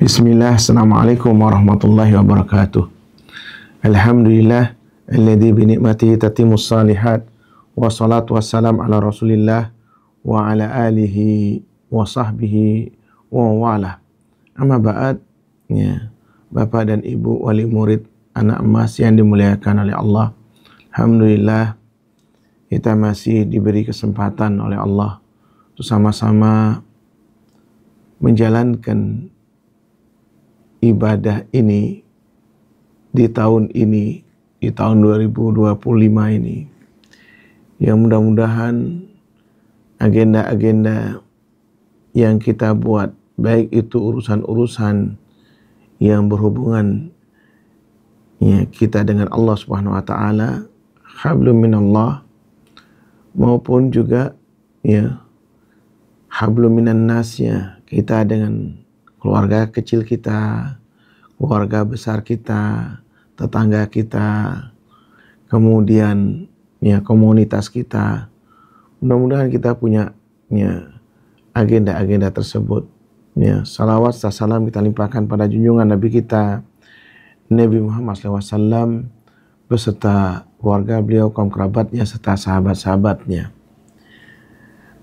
Bismillah, Assalamualaikum warahmatullahi wabarakatuh. Alhamdulillah, alladzi binikmatihi tatimmus salihat, wassalatu wassalam ala rasulillah, wa ala alihi wa sahbihi wa wala. Amma ba'd, ya, Bapak dan Ibu wali murid anak emas yang dimuliakan oleh Allah. Alhamdulillah, kita masih diberi kesempatan oleh Allah untuk sama-sama menjalankan ibadah ini di tahun 2025 ini, yang mudah-mudahan agenda-agenda yang kita buat, baik itu urusan-urusan yang berhubungan ya kita dengan Allah Subhanahu wa taala, hablum minallah, maupun juga ya hablum minan nas, ya kita dengan keluarga kecil kita, keluarga besar kita, tetangga kita, kemudian ya komunitas kita. Mudah-mudahan kita punya ya agenda-agenda tersebut. Ya, salawat serta salam kita limpahkan pada junjungan Nabi kita Nabi Muhammad SAW beserta keluarga beliau, kaum kerabatnya, serta sahabat-sahabatnya.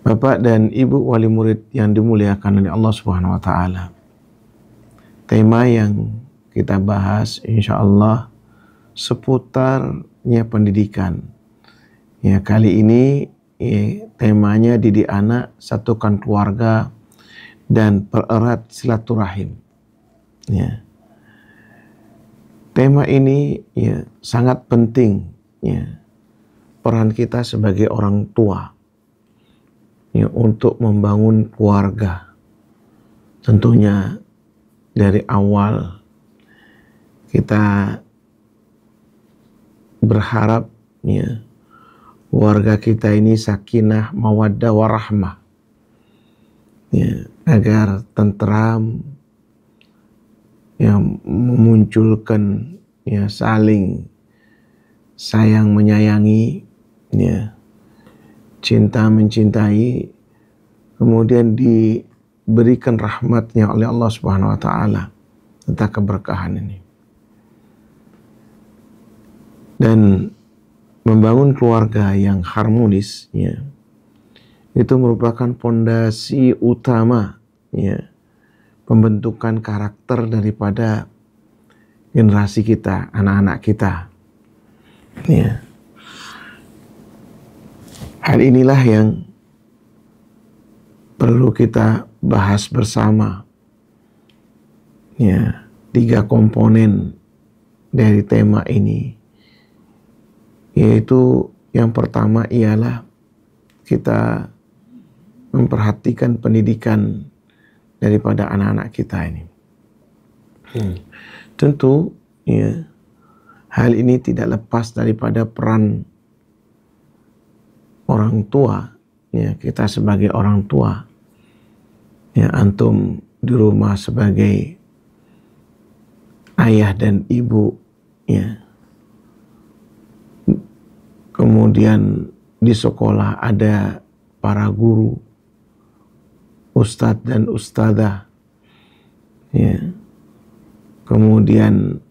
Bapak dan Ibu wali murid yang dimuliakan oleh Allah Subhanahu wa taala. Tema yang kita bahas insyaallah seputarnya pendidikan. Ya, kali ini temanya didik anak, satukan keluarga dan pererat silaturahim. Ya. Tema ini ya sangat penting, ya, peran kita sebagai orang tua ya untuk membangun keluarga. Tentunya dari awal kita berharap ya keluarga kita ini sakinah, mawaddah, warahmah, ya, agar tentram, yang memunculkan ya saling sayang menyayangi, ya, cinta mencintai, kemudian diberikan rahmatnya oleh Allah Subhanahu wa taala tentang keberkahan ini. Dan membangun keluarga yang harmonis ya itu merupakan pondasi utama ya pembentukan karakter daripada generasi kita, anak-anak kita. Ya. Hal inilah yang perlu kita bahas bersama. Ya, 3 komponen dari tema ini. Yaitu yang pertama ialah kita memperhatikan pendidikan daripada anak-anak kita ini. Tentu ya, hal ini tidak lepas daripada peran orang tua, ya, kita sebagai orang tua, ya, antum di rumah sebagai ayah dan ibu, ya, kemudian di sekolah ada para guru, ustadz dan ustadzah, ya, kemudian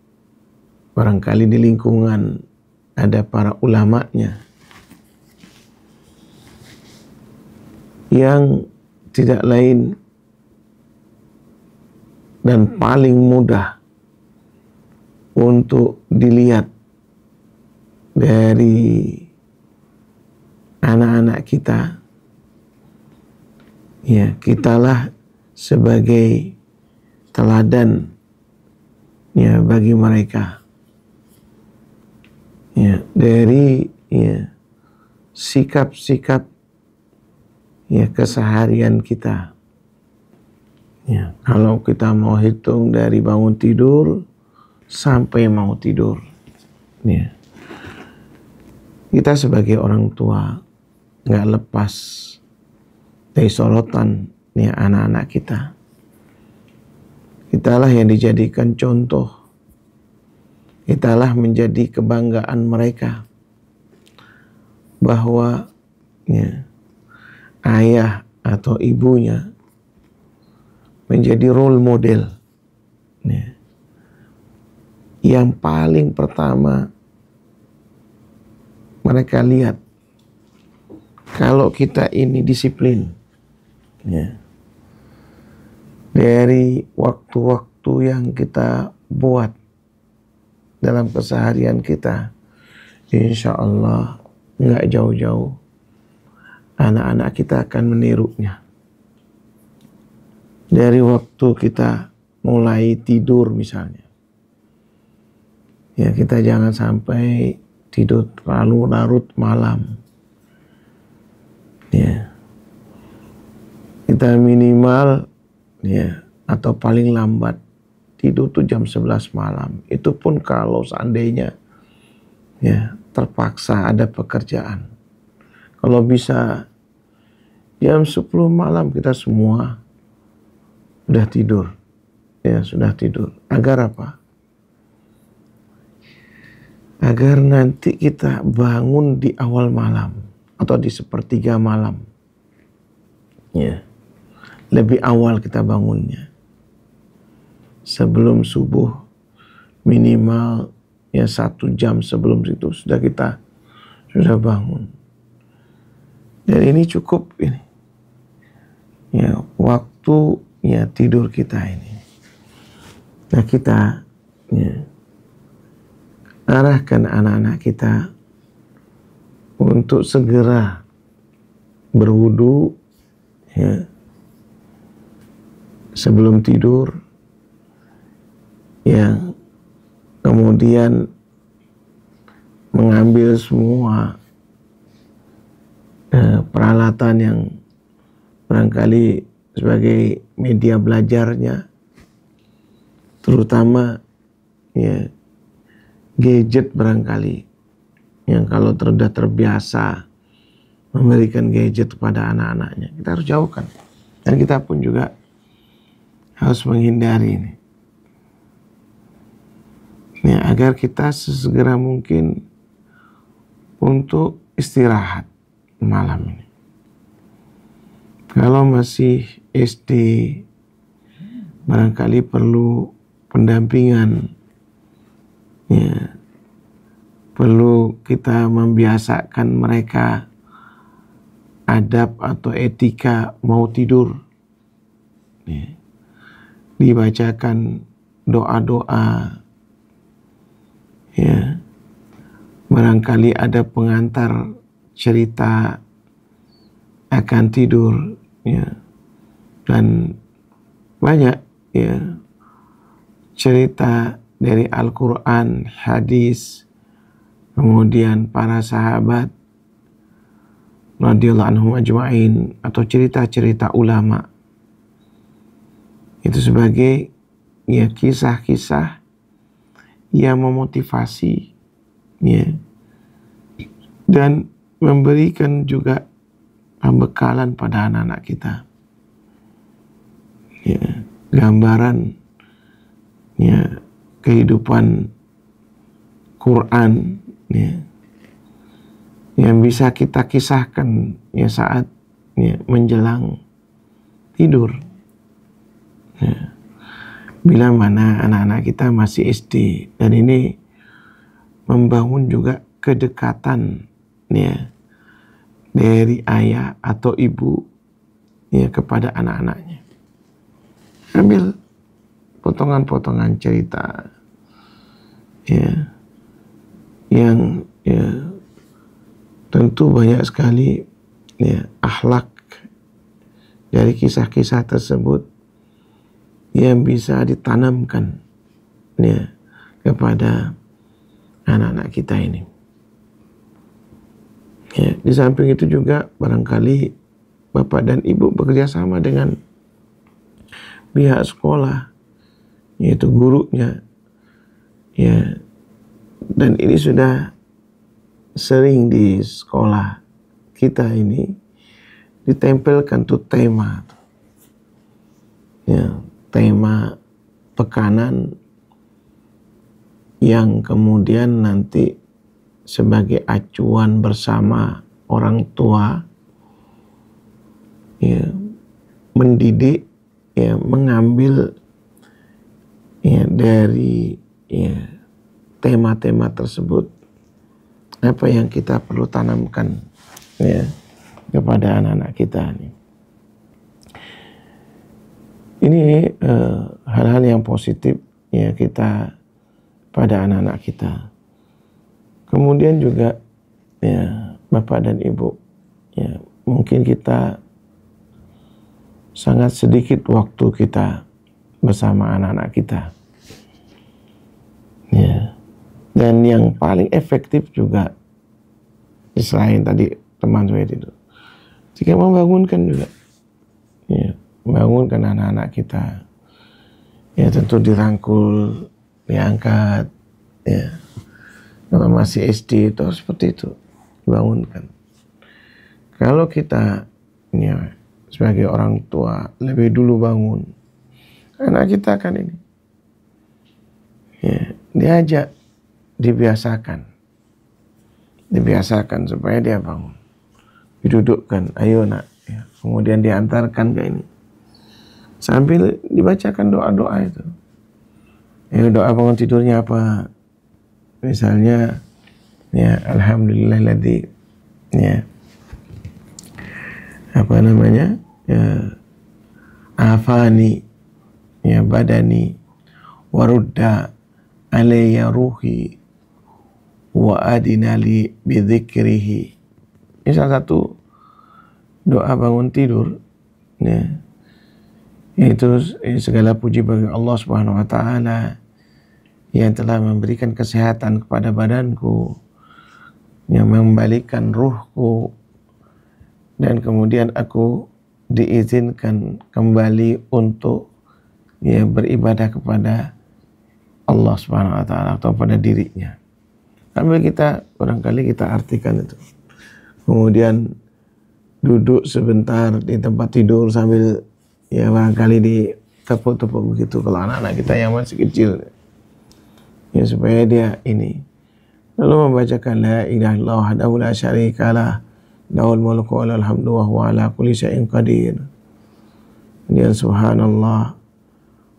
barangkali di lingkungan ada para ulamanya, yang tidak lain dan paling mudah untuk dilihat dari anak-anak kita, ya, kitalah sebagai teladan ya bagi mereka, ya, dari ya sikap-sikap ya keseharian kita. Ya, kalau kita mau hitung dari bangun tidur sampai mau tidur, ya, kita sebagai orang tua nggak lepas dari sorotan ya anak-anak kita. Kitalah yang dijadikan contoh, kitalah menjadi kebanggaan mereka bahwa ya, ayah atau ibunya menjadi role model ya, yang paling pertama mereka lihat kalau kita ini disiplin, ya, dari waktu-waktu yang kita buat dalam keseharian kita, insya Allah nggak jauh-jauh anak-anak kita akan menirunya. Dari waktu kita mulai tidur misalnya, ya, kita jangan sampai tidur terlalu larut malam, ya, kita minimal, ya, atau paling lambat tidur tuh jam 11 malam. Itu pun kalau seandainya, ya, terpaksa ada pekerjaan. Kalau bisa jam 10 malam kita semua sudah tidur, ya, sudah tidur. Agar apa? Agar nanti kita bangun di awal malam atau di sepertiga malam, ya, lebih awal kita bangunnya, sebelum subuh, minimal ya 1 jam sebelum itu kita sudah bangun. Dan ini cukup ini, ya, waktu, ya, tidur kita ini. Nah, kita, ya, arahkan anak-anak kita untuk segera berwudu, ya, sebelum tidur, ya, kemudian mengambil semua peralatan yang barangkali sebagai media belajarnya, terutama, ya, gadget barangkali yang kalau sudah terbiasa memberikan gadget kepada anak-anaknya, kita harus jauhkan. Dan kita pun juga harus menghindari ini, ya, agar kita sesegera mungkin untuk istirahat malam ini. Kalau masih SD, barangkali perlu pendampingan, ya, perlu kita membiasakan mereka adab atau etika mau tidur, ya, dibacakan doa-doa, ya, barangkali ada pengantar cerita akan tidur, ya, dan banyak, ya, cerita dari Al-Quran, hadis, kemudian para sahabat radhiyallahu anhum ajma'in, atau cerita-cerita ulama. Itu sebagai, ya, kisah-kisah yang memotivasi, ya, dan memberikan juga pembekalan pada anak-anak kita, ya, gambaran, ya, kehidupan Quran, ya, yang bisa kita kisahkan, ya, saat, ya, menjelang tidur, ya. Bila mana anak-anak kita masih SD, dan ini membangun juga kedekatan, ya, dari ayah atau ibu, ya, kepada anak-anaknya. Ambil potongan-potongan cerita, ya, yang, ya, tentu banyak sekali, ya, akhlak dari kisah-kisah tersebut yang bisa ditanamkan, ya, kepada anak-anak kita ini. Ya, di samping itu juga barangkali bapak dan ibu bekerja sama dengan pihak sekolah, yaitu gurunya, ya, dan ini sudah sering di sekolah kita ini ditempelkan tuh tema, ya, tema tekanan yang kemudian nanti sebagai acuan bersama orang tua, ya, mendidik, ya, mengambil ya dari ya tema-tema tersebut, apa yang kita perlu tanamkan ya kepada anak-anak kita nih. Ini hal-hal yang positif ya kita pada anak-anak kita. Kemudian juga ya Bapak dan Ibu, ya mungkin kita sangat sedikit waktu kita bersama anak-anak kita. Ya. Dan yang paling efektif juga, selain tadi teman saya itu, jika membangunkan juga, ya, membangunkan anak-anak kita, ya tentu dirangkul, diangkat, ya. Kalau masih SD itu seperti itu, dibangunkan. Kalau kita ya, sebagai orang tua lebih dulu bangun, anak kita akan ini, ya, diajak, dibiasakan supaya dia bangun, didudukkan, ayo nak, ya. Kemudian diantarkan ke ini, sambil dibacakan doa-doa itu. Ya, doa bangun tidurnya apa? Misalnya, ya alhamdulillahilladzi, ya apa namanya, ya afani, ya badani, warudda alayya ruhi, wa adinali bidzikrihi. Ini salah satu doa bangun tidur, ya. Yaitu segala puji bagi Allah Subhanahu wa taala yang telah memberikan kesehatan kepada badanku, yang mengembalikan ruhku, dan kemudian aku diizinkan kembali untuk ya beribadah kepada Allah Subhanahu wa taala atau pada dirinya. Sambil kita barangkali kita artikan itu. Kemudian duduk sebentar di tempat tidur sambil ya barangkali ditepuk-tepuk begitu kalau anak-anak kita yang masih kecil. Ya supaya dia ini. Lalu membacakan la ilaha illallah wahdahu la syarikalah, lahul mulku wa lahul hamdu wa huwa ala kulli syai'in qadir. Dan subhanallah,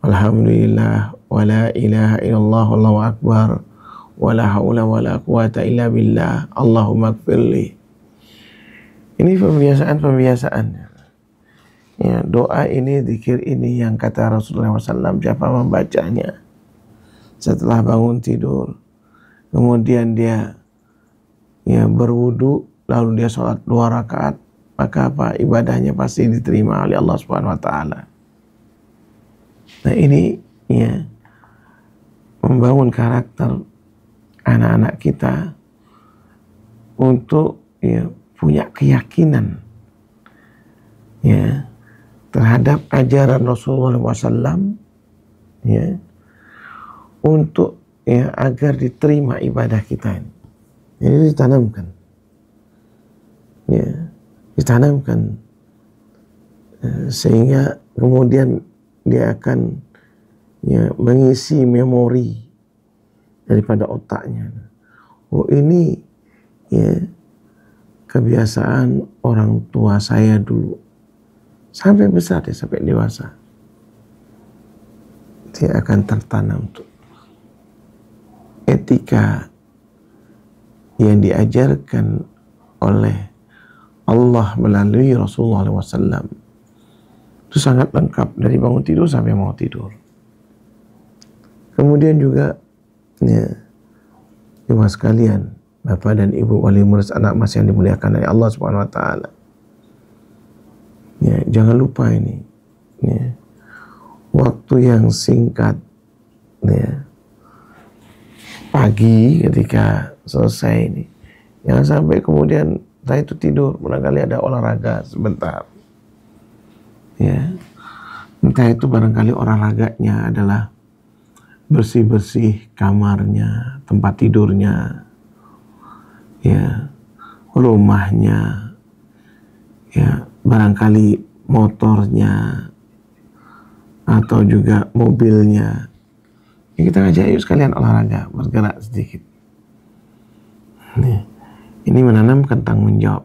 alhamdulillah, wa la ilaha illallah wallahu akbar, wa la haula wa la quwata illa billah, Allahumma ighfirli. Ini pembiasaan. Ya, doa ini, zikir ini yang kata Rasulullah SAW, siapa membacanya setelah bangun tidur, kemudian dia ya berwudu, lalu dia sholat 2 rakaat, maka apa? Ibadahnya pasti diterima oleh Allah Subhanahu wa taala. Nah, ini ya membangun karakter anak-anak kita untuk ya punya keyakinan ya terhadap ajaran Rasulullah SAW, ya, untuk ya agar diterima ibadah kita ini. Ini ditanamkan, ya, ditanamkan sehingga kemudian dia akan ya mengisi memori daripada otaknya. Oh, ini ya kebiasaan orang tua saya dulu, sampai besar dia, sampai dewasa dia akan tertanam tuh etika yang diajarkan oleh Allah melalui Rasulullah SAW. Itu sangat lengkap dari bangun tidur sampai mau tidur. Kemudian juga ya jemaah sekalian, Bapak dan Ibu wali murid anak mas yang dimuliakan oleh Allah Subhanahu wa taala. Ya, jangan lupa ini. Ya, waktu yang singkat ya, pagi ketika selesai ini, jangan sampai kemudian setelah itu tidur, barangkali ada olahraga sebentar. Ya, entah itu barangkali olahraganya adalah bersih-bersih kamarnya, tempat tidurnya, ya, rumahnya, ya, barangkali motornya atau juga mobilnya. Ya, kita ngajak yuk sekalian olahraga, bergerak sedikit. Ini menanamkan tanggung jawab,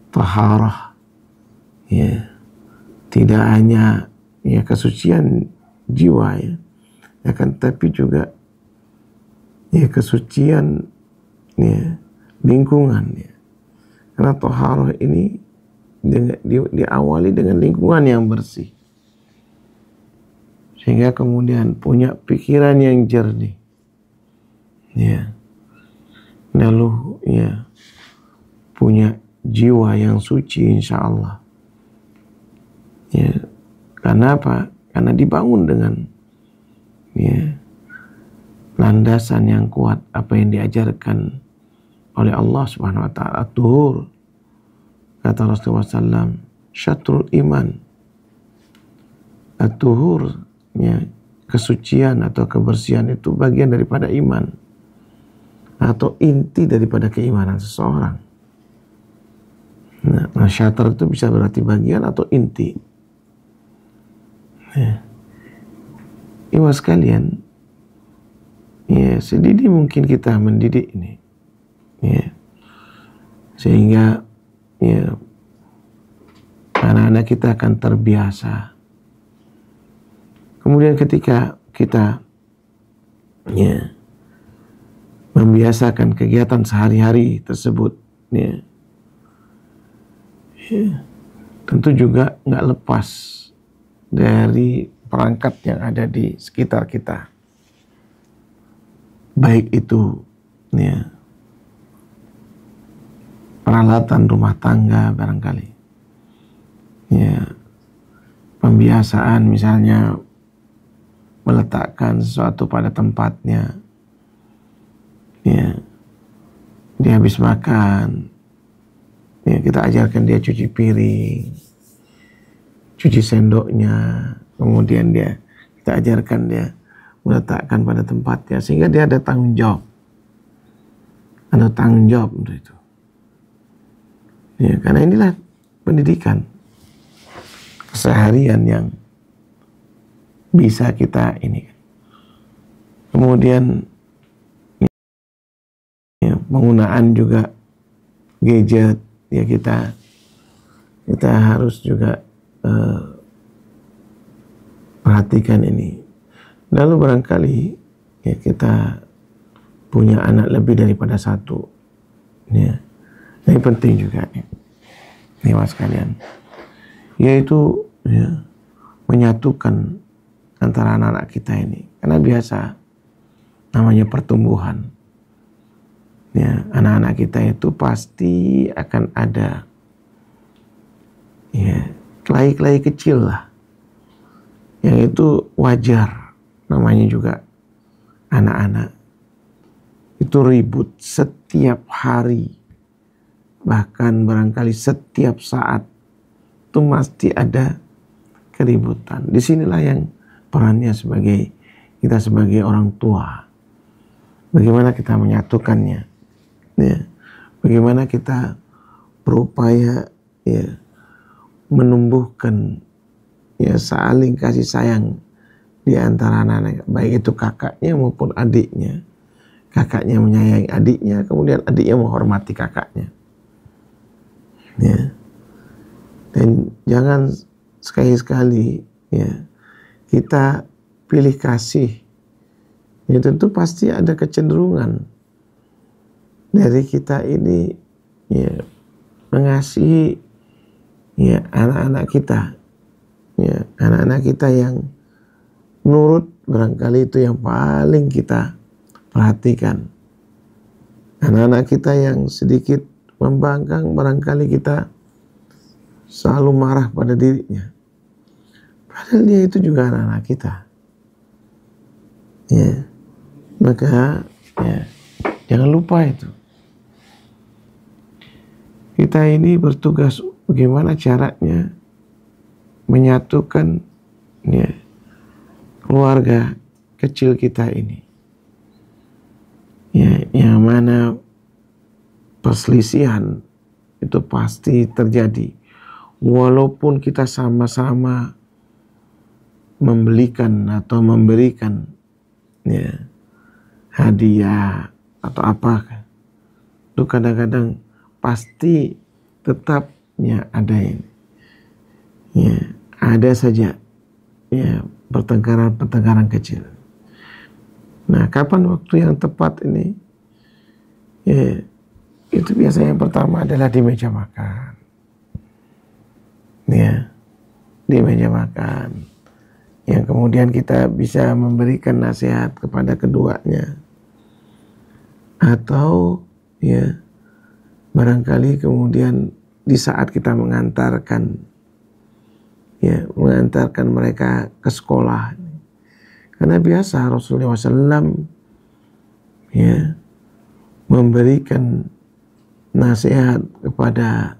taharah, ya, tidak hanya ya kesucian jiwa ya, akan tapi juga ya kesucian ya lingkungan ya. Karena toharoh ini diawali dengan lingkungan yang bersih, sehingga kemudian punya pikiran yang jernih ya, lalu ya punya jiwa yang suci insya Allah ya. Karena apa? Karena dibangun dengan ya landasan yang kuat, apa yang diajarkan oleh Allah Subhanahu wa taala. Tuhur, kata Rasulullah SAW, syatrul iman. At-tuhur ya, kesucian atau kebersihan itu bagian daripada iman, atau inti daripada keimanan seseorang. Nah, syatr itu bisa berarti bagian atau inti. Ya. Ibu sekalian, ya sedini mungkin kita mendidik ini, ya, sehingga ya anak-anak kita akan terbiasa. Kemudian ketika kita ya membiasakan kegiatan sehari-hari tersebut, ya, tentu juga nggak lepas dari perangkat yang ada di sekitar kita, baik itu ya peralatan rumah tangga barangkali, ya pembiasaan misalnya meletakkan sesuatu pada tempatnya, ya dia habis makan, ya kita ajarkan dia cuci piring, cuci sendoknya, kemudian kita ajarkan dia meletakkan pada tempatnya, sehingga dia ada tanggung jawab, untuk itu. Ya, karena inilah pendidikan keseharian yang bisa kita ini. Kemudian ya, penggunaan juga gadget, ya kita harus juga perhatikan ini. Lalu barangkali ya kita punya anak lebih daripada satu, ya ini penting juga nih mas kalian, yaitu ya, menyatukan antara anak-anak kita ini, karena biasa namanya pertumbuhan, ya anak-anak kita itu pasti akan ada ya kelahi-kelahi kecil lah, yang itu wajar, namanya juga anak-anak itu ribut setiap hari, bahkan barangkali setiap saat itu pasti ada keributan. Disinilah yang perannya kita sebagai orang tua, bagaimana kita menyatukannya, ya bagaimana kita berupaya ya menumbuhkan ya saling kasih sayang di antara anak-anak, baik itu kakaknya maupun adiknya. Kakaknya menyayangi adiknya, kemudian adiknya menghormati kakaknya. Ya. Dan jangan sekali-sekali ya kita pilih kasih. Ya tentu pasti ada kecenderungan dari kita ini ya mengasihi ya anak-anak kita. Ya, anak-anak kita yang nurut barangkali itu yang paling kita perhatikan. Anak-anak kita yang sedikit membangkang barangkali kita selalu marah pada dirinya, padahal dia itu juga anak-anak kita. Ya, maka ya jangan lupa itu. Kita ini bertugas bagaimana caranya menyatukan ya keluarga kecil kita ini. Ya, yang mana perselisihan itu pasti terjadi, walaupun kita sama-sama membelikan atau memberikan ya hadiah atau apa, itu kadang-kadang pasti tetapnya ada ini, ya ada saja ya pertengkaran kecil. Nah, kapan waktu yang tepat ini? Ya, itu biasanya yang pertama adalah di meja makan. Ya, di meja makan. Yang kemudian kita bisa memberikan nasihat kepada keduanya. Atau ya, barangkali kemudian di saat kita mengantarkan mereka ke sekolah. Karena biasa Rasulullah SAW ya memberikan nasihat kepada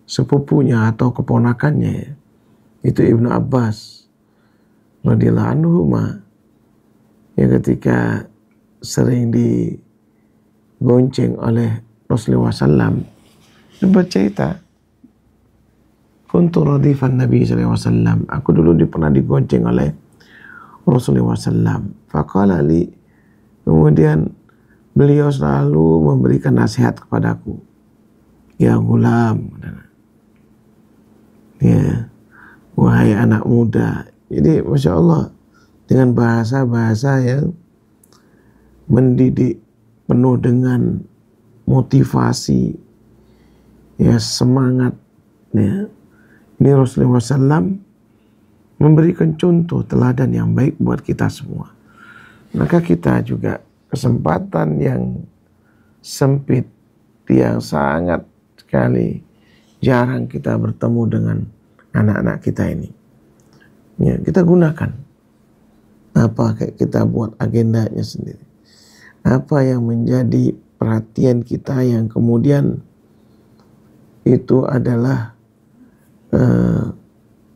sepupunya atau keponakannya, itu Ibnu Abbas radhiyallahu anhu ya, ketika sering digonceng oleh Rasulullah SAW, dia bercerita, kuntu radifan Nabi SAW, aku dulu pernah digonceng oleh Rasulullah SAW. Faqala li, kemudian beliau selalu memberikan nasihat kepadaku, ya gulam, ya wahai anak muda. Jadi Masya Allah, dengan bahasa-bahasa yang mendidik, penuh dengan motivasi, ya semangat, ya. Ini Rasulullah SAW memberikan contoh teladan yang baik buat kita semua. Maka kita juga kesempatan yang sempit, yang sangat sekali jarang kita bertemu dengan anak-anak kita ini. Ya, kita gunakan apa, kayak kita buat agendanya sendiri. Apa yang menjadi perhatian kita yang kemudian itu adalah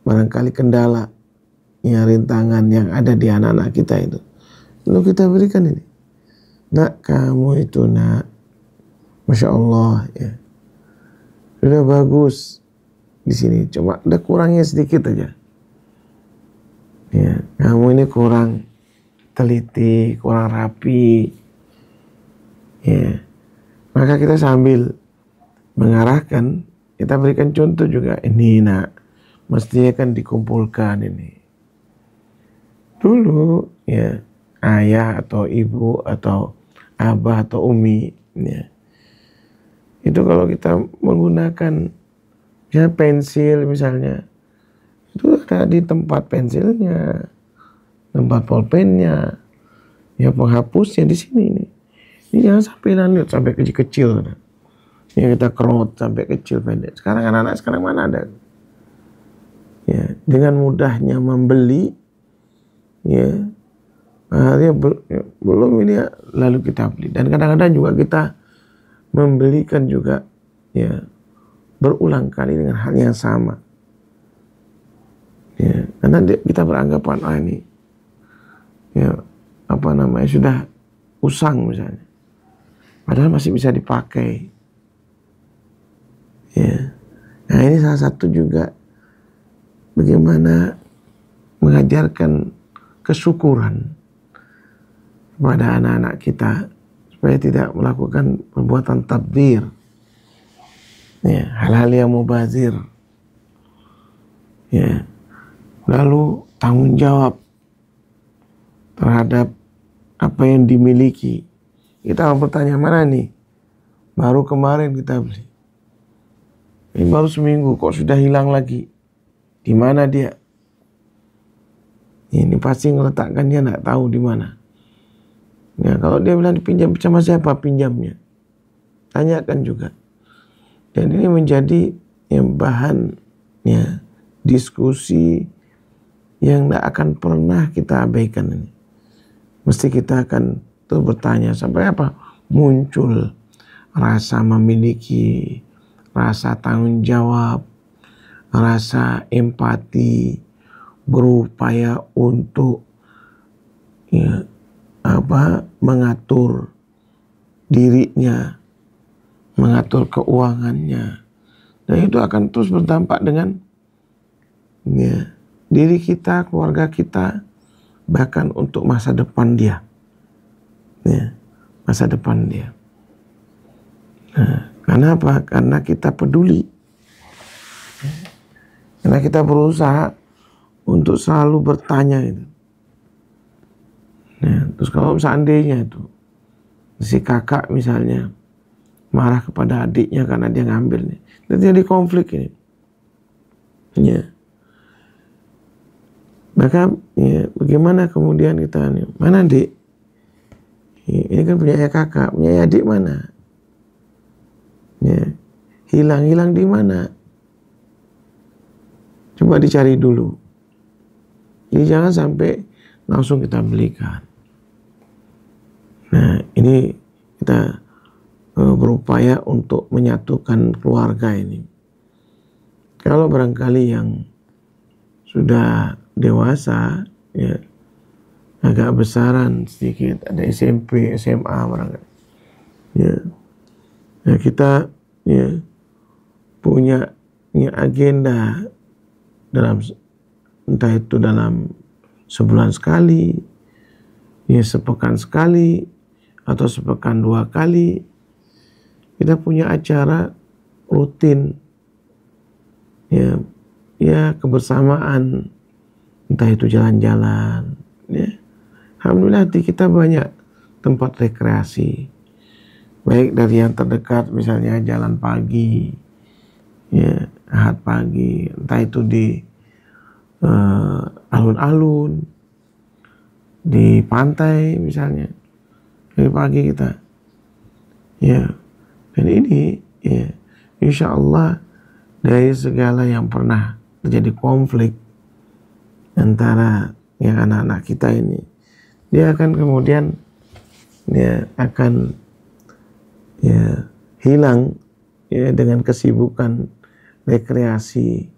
barangkali kendala, ya, rintangan yang ada di anak-anak kita itu. Lalu kita berikan ini. Nak, kamu itu nak, Masya Allah, ya, sudah bagus di sini. Cuma ada kurangnya sedikit aja. Ya, kamu ini kurang teliti, kurang rapi. Ya, maka kita sambil mengarahkan, kita berikan contoh juga. Ini nak, mestinya kan dikumpulkan ini. Dulu ya, ayah atau ibu atau abah atau umi, ya, itu kalau kita menggunakan ya pensil misalnya, itu ada di tempat pensilnya, tempat pulpennya, ya penghapusnya di sini nih. Ini jangan sampai lanjut sampai kecil-kecil. Ya, kita kerot sampai kecil pendek. Sekarang anak-anak sekarang mana ada? Ya, dengan mudahnya membeli, ya, dia belum ini ya, lalu kita beli. Dan kadang-kadang juga kita membelikan juga, ya, berulang kali dengan hal yang sama. Ya, karena kita beranggapan, ah ini, ya, apa namanya, sudah usang misalnya. Padahal masih bisa dipakai. Ya. Nah, ini salah satu juga bagaimana mengajarkan kesyukuran kepada anak-anak kita supaya tidak melakukan perbuatan tabdzir, ya, hal-hal yang mubazir, ya. Lalu tanggung jawab terhadap apa yang dimiliki. Kita mau bertanya, mana nih? Baru kemarin kita beli. Ini baru seminggu kok sudah hilang lagi. Di mana dia? Ini pasti ngeletakkannya nggak tahu di mana. Ya, kalau dia bilang dipinjam sama siapa pinjamnya? Tanyakan juga. Dan ini menjadi yang bahan, ya, diskusi yang tidak akan pernah kita abaikan ini. Mesti kita akan terus bertanya sampai apa? Muncul rasa memiliki, rasa tanggung jawab, rasa empati, berupaya untuk, ya, mengatur dirinya, mengatur keuangannya. Dan itu akan terus berdampak dengan, ya, diri kita, keluarga kita, bahkan untuk masa depan dia, ya, masa depan dia. Nah, karena apa? Karena kita peduli, karena kita berusaha untuk selalu bertanya itu. Nah, terus kalau seandainya itu si kakak misalnya marah kepada adiknya karena dia ngambil nih, terjadi konflik ini. Ya. Maka ya, bagaimana kemudian kita nih, mana adik? Ini kan punya kakak, punya adik mana? Ya. Hilang di mana? Coba dicari dulu. Jadi jangan sampai langsung kita belikan. Nah, ini kita berupaya untuk menyatukan keluarga ini. Kalau barangkali yang sudah dewasa, ya agak besaran sedikit, ada SMP, SMA barangkali. Ya, nah kita ya punya agenda dalam entah itu dalam sebulan sekali, ya sepekan sekali, atau sepekan 2 kali, kita punya acara rutin, ya kebersamaan, entah itu jalan-jalan, ya. Alhamdulillah di kita banyak tempat rekreasi, baik dari yang terdekat misalnya jalan pagi, ya Ahad pagi, entah itu di alun-alun, di pantai misalnya, dari pagi kita, ya. Dan ini, ya, insya Allah dari segala yang pernah terjadi konflik antara yang anak-anak kita ini, dia akan kemudian ya akan ya hilang ya dengan kesibukan rekreasi.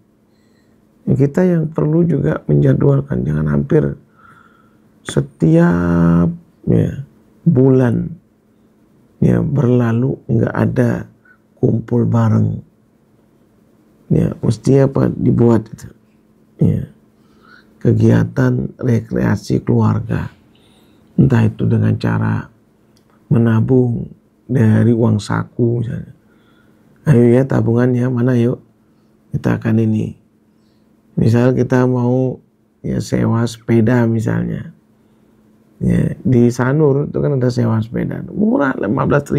Kita yang perlu juga menjadwalkan, jangan hampir setiap ya bulan ya berlalu nggak ada kumpul bareng. Ya mesti apa dibuat itu ya kegiatan rekreasi keluarga, entah itu dengan cara menabung dari uang saku misalnya. Ayo ya tabungannya mana, yuk kita akan ini, misal kita mau ya sewa sepeda misalnya, ya di Sanur itu kan ada sewa sepeda murah 15.000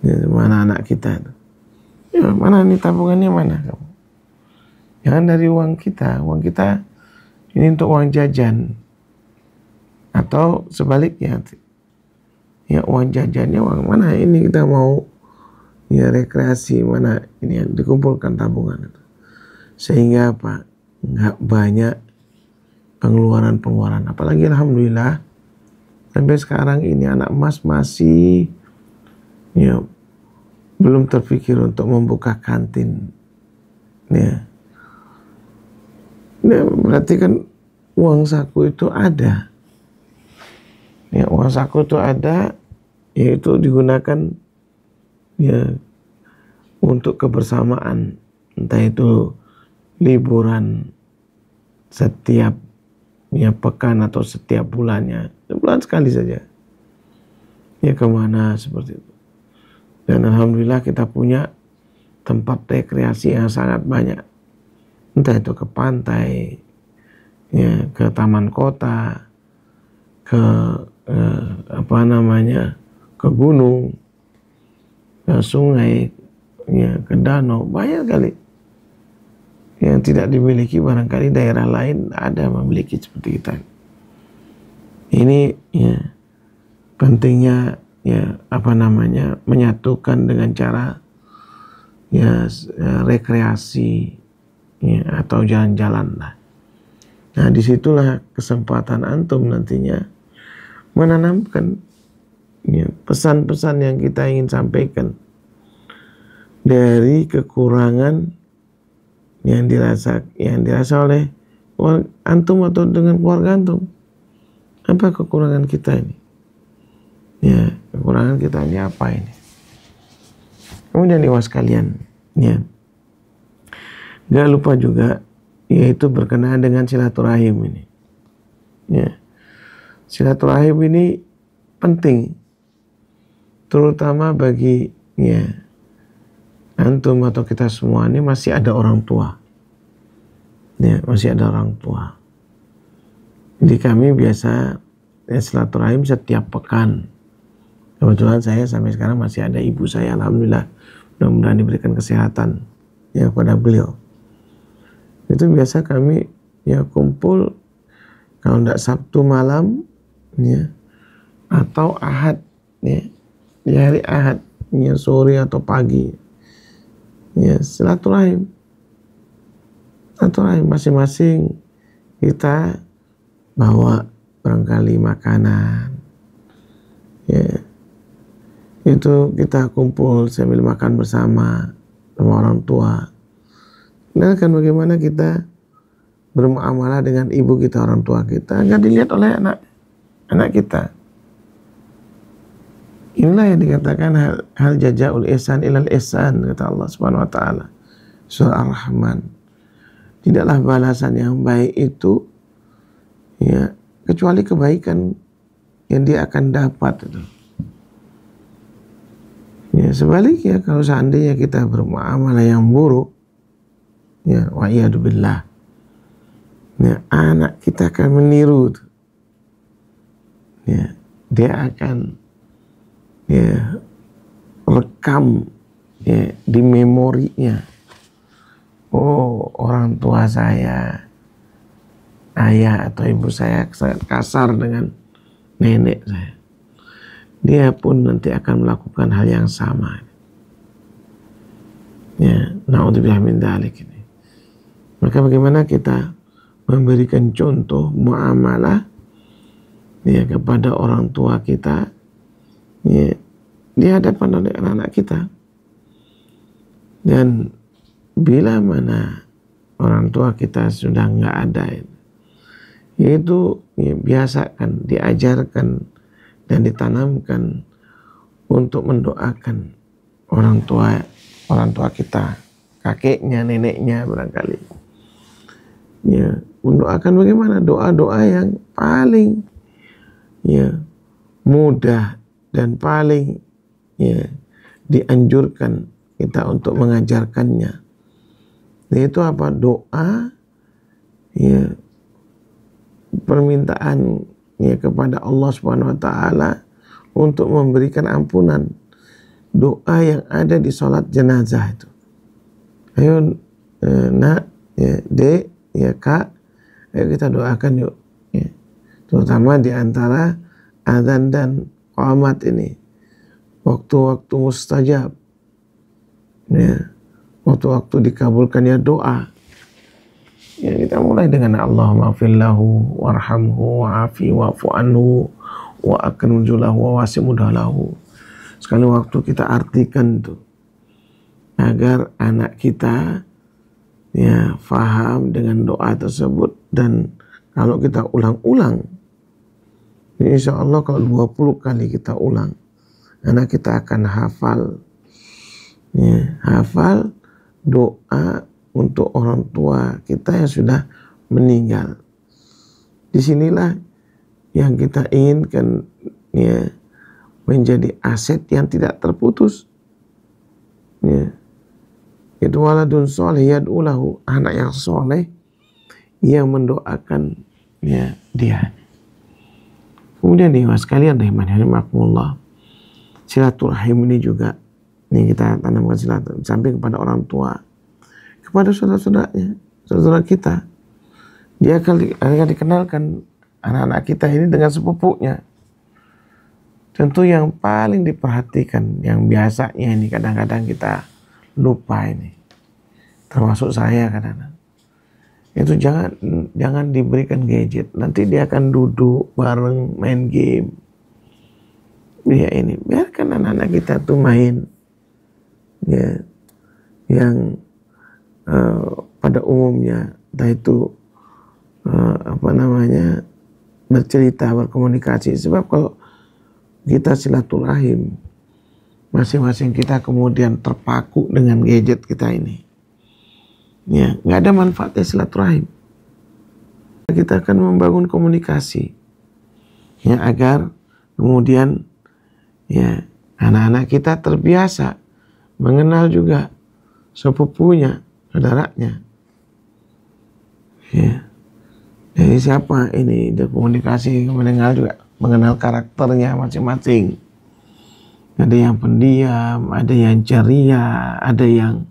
ya, mana anak kita itu, ya mana nih tabungannya mana kamu, jangan dari uang kita ini untuk uang jajan, atau sebaliknya ya uang jajannya uang mana ini kita mau ya rekreasi, mana ini yang dikumpulkan tabungan itu, sehingga apa nggak banyak pengeluaran. Apalagi alhamdulillah sampai sekarang ini anak emas masih ya belum terpikir untuk membuka kantin, ya. Nah, berarti kan uang saku itu ada, ya uang saku itu ada, yaitu digunakan ya untuk kebersamaan, entah itu liburan setiap ya pekan atau setiap bulannya, sebulan sekali saja ya kemana seperti itu. Dan alhamdulillah kita punya tempat rekreasi yang sangat banyak, entah itu ke pantai, ya ke taman kota, ke ke gunung, ke sungai, ya ke danau, banyak kali yang tidak dimiliki barangkali daerah lain ada memiliki seperti kita. Ini ya pentingnya ya menyatukan dengan cara ya rekreasi ya, atau jalan-jalan lah. Nah disitulah kesempatan antum nantinya menanamkan ya, pesan-pesan yang kita ingin sampaikan dari kekurangan yang dirasa oleh antum atau dengan keluarga antum. Apa kekurangan kita ini? Ya, kekurangan kita ini apa ini? Kemudian ikhwas sekalian, ya. Gak lupa juga yaitu berkenaan dengan silaturahim ini. Ya. Silaturahim ini penting terutama bagi ya antum atau kita semua ini masih ada orang tua, ya masih ada orang tua, Jadi kami biasa silaturahim setiap pekan. Kebetulan saya sampai sekarang masih ada ibu saya, alhamdulillah, mudah-mudahan diberikan kesehatan ya kepada beliau. Itu biasa kami ya kumpul, kalau tidak Sabtu malam ya, atau Ahad ya, di hari Ahad ya, sore atau pagi ya, silaturahim masing-masing kita bawa barangkali makanan ya, itu kita kumpul sambil makan bersama sama orang tua. Kenalkan bagaimana kita bermuamalah dengan ibu kita, orang tua kita, agar dilihat oleh anak kita. Inilah yang dikatakan hal jazaul ihsan ilal ihsan, kata Allah Subhanahu wa taala. Surah Ar-Rahman. Tidaklah balasan yang baik itu ya kecuali kebaikan yang dia akan dapat itu. Ya, sebaliknya kalau seandainya kita bermuamalah yang buruk, ya wa'iyadu billah, ya, anak kita akan meniru, ya, dia akan ya rekam ya di memorinya, oh orang tua saya, ayah atau ibu saya sangat kasar dengan nenek saya. Dia pun nanti akan melakukan hal yang sama. Ya, na'udzubillah min dzalik ini. Maka bagaimana kita memberikan contoh muamalah ya kepada orang tua kita ya di hadapan oleh anak-anak kita. Dan bila mana orang tua kita sudah nggak ada, itu ya, biasakan, diajarkan dan ditanamkan untuk mendoakan orang tua kita, kakeknya, neneknya barangkali. Ya, mendoakan bagaimana? Doa-doa yang paling ya mudah dan paling ya dianjurkan kita untuk mengajarkannya. Yaitu apa? Doa ya permintaan ya kepada Allah Subhanahu wa taala untuk memberikan ampunan. Doa yang ada di sholat jenazah itu. Ayo nak, ya, dek, ya kak, ayo kita doakan yuk. Ya. Terutama di antara azan dan qamat ini. Waktu-waktu mustajab. Ya. Waktu-waktu dikabulkannya doa. Ya, kita mulai dengan Allahumma fillahu warhamhu wa'afi wa'fu anhu wa akrim nuzulahu wa wasi' mudhalahu. Sekali waktu kita artikan itu agar anak kita ya faham dengan doa tersebut, dan kalau kita ulang-ulang, insya Allah kalau 20 kali kita ulang, anak kita akan hafal ya, hafal doa untuk orang tua kita yang sudah meninggal. Disinilah yang kita inginkan ya, menjadi aset yang tidak terputus. Ya. Itu waladun soleh yad'ulahu, anak yang soleh yang mendoakan ya dia. Kemudian nih mas kalian rahimakumullah, silaturahim ini juga nih kita tanamkan silaturahim samping kepada orang tua, kepada saudara-saudaranya, saudara kita. Dia akan dikenalkan anak-anak kita ini dengan sepupunya. Tentu yang paling diperhatikan, yang biasanya ini kadang-kadang kita lupa ini, termasuk saya kadang-kadang, itu jangan diberikan gadget. Nanti dia akan duduk bareng main game. Dia ini biarkan anak-anak kita tuh main ya, yang pada umumnya, entah itu bercerita, berkomunikasi. Sebab kalau kita silaturahim, masing-masing kita kemudian terpaku dengan gadget kita ini, ya nggak ada manfaatnya silaturahim. Kita akan membangun komunikasi ya, agar kemudian ya anak-anak kita terbiasa mengenal juga sepupunya, saudaranya. Ya. Jadi siapa ini, dia komunikasi mengenal karakternya masing-masing. Ada yang pendiam, ada yang ceria, ada yang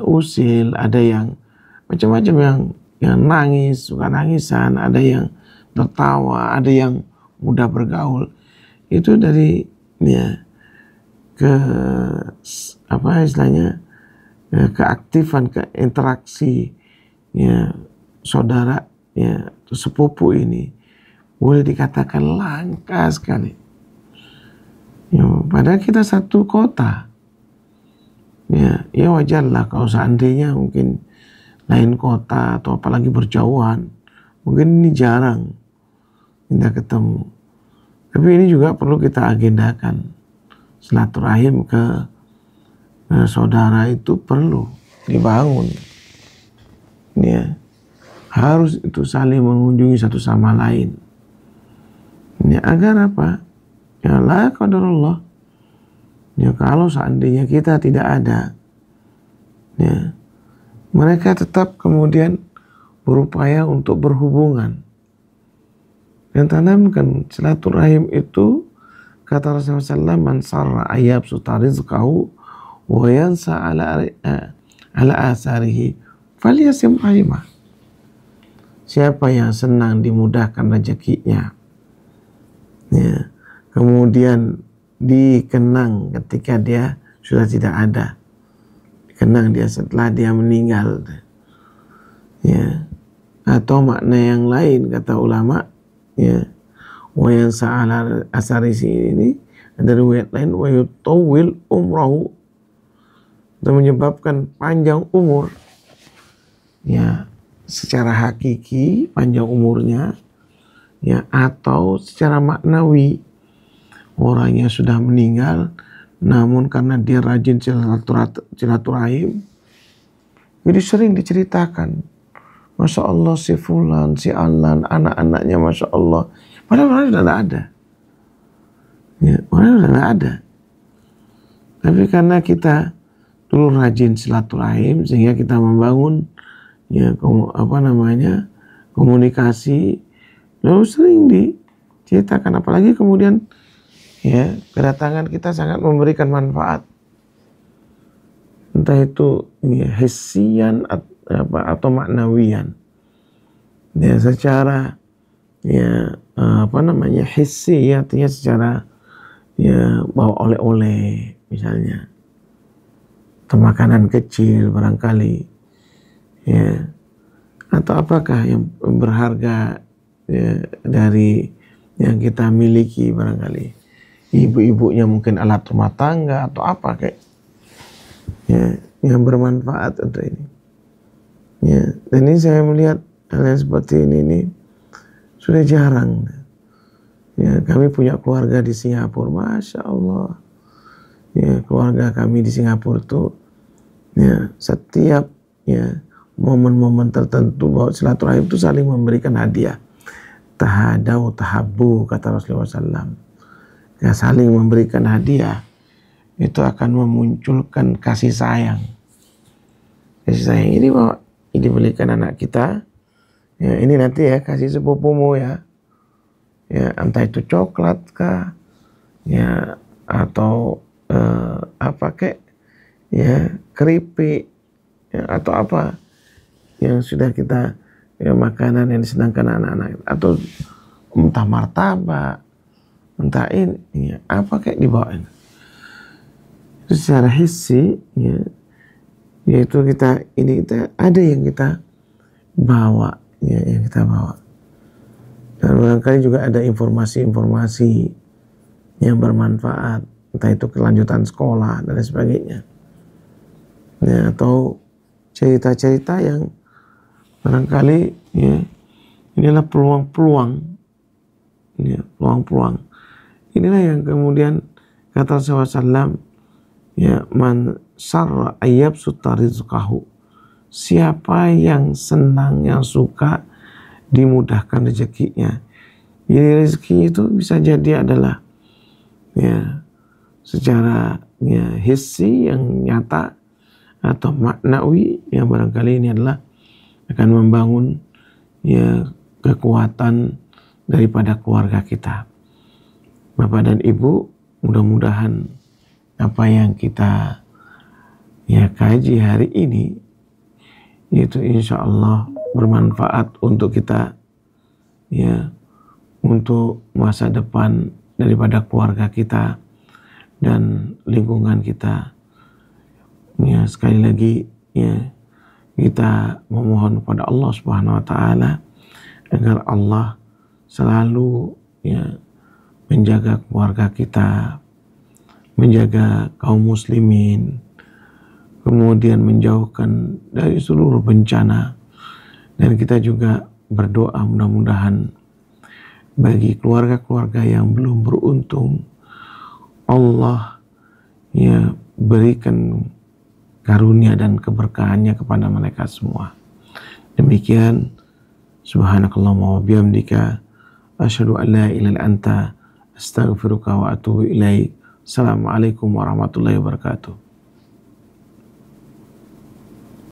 usil, ada yang macam-macam, yang nangis, suka nangisan, ada yang tertawa, ada yang mudah bergaul. Itu dari ke apa istilahnya, keaktifan, keinteraksi saudara sepupu ini boleh dikatakan langka sekali. Padahal kita satu kota. Ya wajarlah kalau seandainya mungkin lain kota atau apalagi berjauhan, mungkin ini jarang kita ketemu. Tapi ini juga perlu kita agendakan. Silaturahim ke saudara itu perlu dibangun. Harus itu saling mengunjungi satu sama lain. Agar apa? Ya la qadarullah. Kalau seandainya kita tidak ada, mereka tetap kemudian berupaya untuk berhubungan dan tanamkan silaturahim itu. Kata Rasulullah, man sarra ayyab sutarizqahu wa yansa ala asarihi falyasim rahimah. Siapa yang senang dimudahkan rezekinya, kemudian dikenang ketika dia sudah tidak ada, dikenang dia setelah dia meninggal, atau makna yang lain kata ulama, wa yang sa'ala asarisi ini ada riwayat lain, wa yutawwil umrahu, itu menyebabkan panjang umur, secara hakiki panjang umurnya, atau secara maknawi orangnya sudah meninggal, namun karena dia rajin silaturahim, jadi sering diceritakan, Masya Allah si Fulan, si Alan, anak-anaknya Masya Allah, padahal orang sudah tidak ada, orang sudah tidak ada, tapi karena kita dulu rajin silaturahim sehingga kita membangun komunikasi, lalu sering diceritakan, apalagi kemudian kedatangan kita sangat memberikan manfaat, entah itu hissian atau maknawian. Secara hissi, artinya secara bawa oleh-oleh misalnya, atau makanan kecil barangkali, atau apakah yang berharga dari yang kita miliki, barangkali ibu-ibunya mungkin alat rumah tangga atau apa kayak yang bermanfaat untuk ini. Dan ini saya melihat hal yang seperti ini sudah jarang. Kami punya keluarga di Singapura, Masya Allah. Keluarga kami di Singapura itu setiap momen-momen tertentu bahwa silaturahim itu saling memberikan hadiah. Tahadau tahabbu, kata Rasulullah SAW. Saling memberikan hadiah itu akan memunculkan kasih sayang. Kasih sayang ini bahwa ini dibelikan anak kita, ini nanti kasih sepupumu entah itu coklat kah, atau apa kek, keripik, atau apa yang sudah kita makanan yang disenangkan anak-anak, atau entah martabak, entah ini apa kayak dibawain. Itu secara hissi, yaitu kita ada yang kita bawa, yang kita bawa. Dan barangkali juga ada informasi-informasi yang bermanfaat, entah itu kelanjutan sekolah dan sebagainya, atau cerita-cerita yang barangkali inilah peluang-peluang. Peluang-peluang inilah yang kemudian kata Rasulullah SAW, man sarra ayyab sutarizqahu, siapa yang senang, yang suka dimudahkan rezekinya. Jadi rezeki itu bisa jadi adalah secara hissi yang nyata, atau maknawi yang barangkali ini adalah akan membangun ya kekuatan daripada keluarga kita. Bapak dan Ibu, mudah-mudahan apa yang kita ya kaji hari ini itu insya Allah bermanfaat untuk kita, ya, untuk masa depan daripada keluarga kita dan lingkungan kita. Ya, sekali lagi ya kita memohon kepada Allah Subhanahu wa taala agar Allah selalu ya menjaga keluarga kita, menjaga kaum muslimin, kemudian menjauhkan dari seluruh bencana. Dan kita juga berdoa mudah-mudahan bagi keluarga-keluarga yang belum beruntung, Allah ya berikan karunia dan keberkahannya kepada mereka semua. Demikian, subhanakallahumma wa bihamdika asyhadu an la ilaha illa anta astaghfiruka wa atubu ilaik. Assalamualaikum warahmatullahi wabarakatuh.